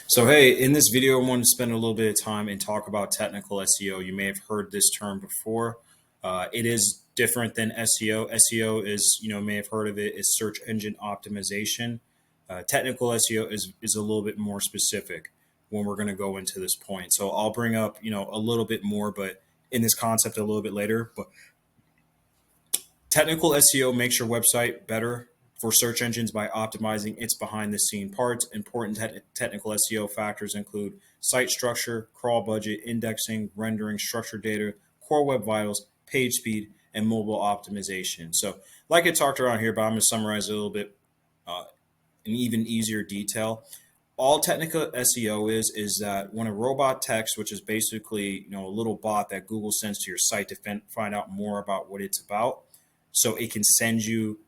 So, hey, in this video, I want to spend a little bit of time and talk about technical SEO. You may have heard this term before. It is different than SEO. SEO is, may have heard of it, is search engine optimization. Technical SEO is a little bit more specific when we're going to go into this point. So I'll bring up, a little bit more, but in this concept a little bit later. But technical SEO makes your website better for search engines by optimizing its behind the scene parts. Important technical SEO factors include site structure, crawl budget, indexing, rendering, structured data, core web vitals, page speed, and mobile optimization. So, like I talked around here, but I'm going to summarize it a little bit in even easier detail. All technical SEO is that when a robot text, which is basically a little bot that Google sends to your site to find out more about what it's about, so it can send you,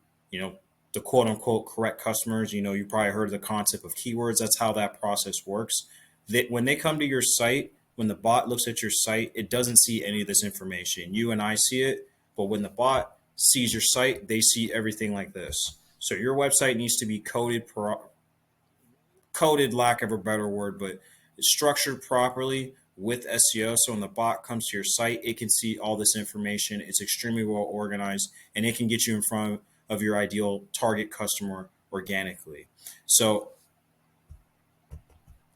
the quote unquote correct customers. You probably heard of the concept of keywords. That's how that process works. When they come to your site, when the bot looks at your site, it doesn't see any of this information. You and I see it, but when the bot sees your site, they see everything like this. So your website needs to be coded, lack of a better word, but it's structured properly with SEO. So when the bot comes to your site, it can see all this information. It's extremely well organized, and it can get you in front of your ideal target customer organically. So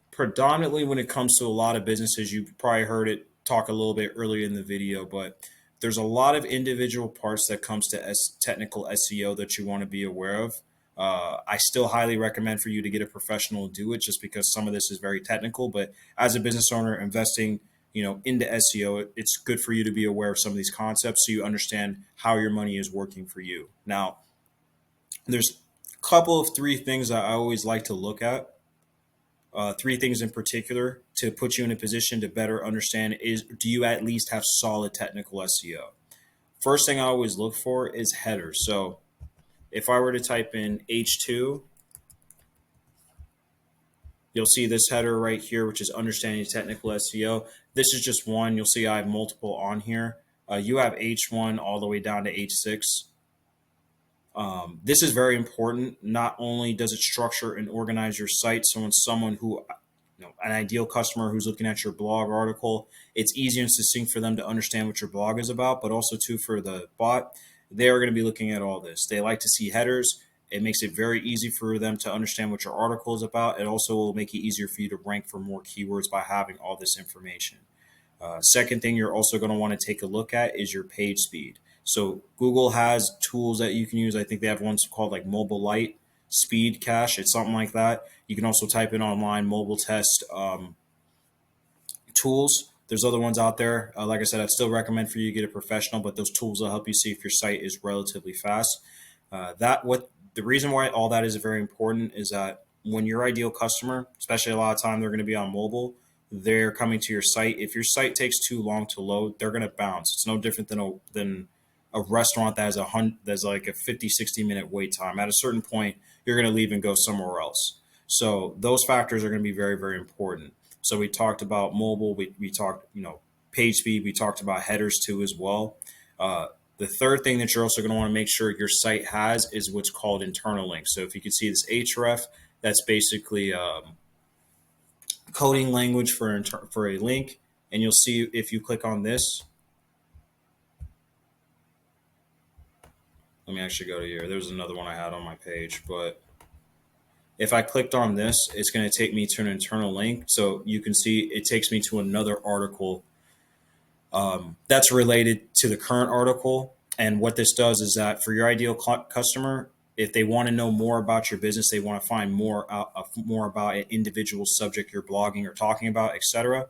predominantly when it comes to a lot of businesses, you probably heard it talk a little bit earlier in the video, but there's a lot of individual parts that comes to technical SEO that you want to be aware of. I still highly recommend for you to get a professional to do it, just because some of this is very technical. But as a business owner investing, into SEO, it's good for you to be aware of some of these concepts so you understand how your money is working for you. Now, there's a couple of three things that I always like to look at. Three things in particular to put you in a position to better understand is, do you at least have solid technical SEO? First thing I always look for is headers. So if I were to type in H2, you'll see this header right here, which is understanding technical SEO. This is just one. You'll see I have multiple on here. You have H1 all the way down to H6. This is very important. Not only does it structure and organize your site, so when someone who, an ideal customer who's looking at your blog article, it's easy and succinct for them to understand what your blog is about, but also too for the bot, they are going to be looking at all this. They like to see headers. It makes it very easy for them to understand what your article is about. It also will make it easier for you to rank for more keywords by having all this information. Second thing you're also going to want to take a look at is your page speed. So Google has tools that you can use. I think they have ones called like Mobile Light Speed Cache. It's something like that. You can also type in online mobile test tools. There's other ones out there. Like I said, I'd still recommend for you to get a professional, but those tools will help you see if your site is relatively fast. The reason why all that is very important is that when your ideal customer, especially a lot of time they're going to be on mobile, they're coming to your site. If your site takes too long to load, they're going to bounce. It's no different than a restaurant that that's like a 50-60 minute wait time. At a certain point, you're going to leave and go somewhere else. So those factors are going to be very, very important. So we talked about mobile. We talked, page speed. We talked about headers too as well. The third thing that you're also going to want to make sure your site has is what's called internal links. So if you can see this href, that's basically coding language for a link. And you'll see if you click on this. Let me actually go to here. There's another one I had on my page, but if I clicked on this, it's going to take me to an internal link. So you can see it takes me to another article that's related to the current article. And what this does is that for your ideal customer, if they want to know more about your business, they want to find more about an individual subject you're blogging or talking about, etc.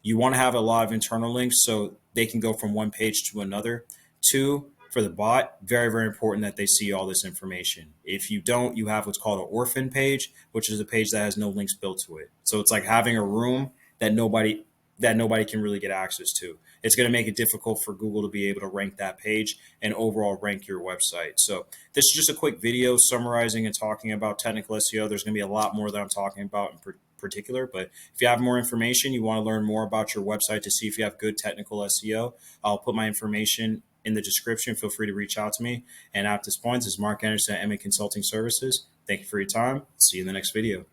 You want to have a lot of internal links so they can go from one page to another. Two, for the bot, very, very important that they see all this information. If you don't, you have what's called an orphan page, which is a page that has no links built to it. So it's like having a room that nobody can really get access to. It's going to make it difficult for Google to be able to rank that page and overall rank your website. So this is just a quick video summarizing and talking about technical SEO. There's going to be a lot more that I'm talking about in particular, but if you have more information, you want to learn more about your website to see if you have good technical SEO, I'll put my information in the description. Feel free to reach out to me. And at this point, this is Mark Anderson at Consulting Services. Thank you for your time. See you in the next video.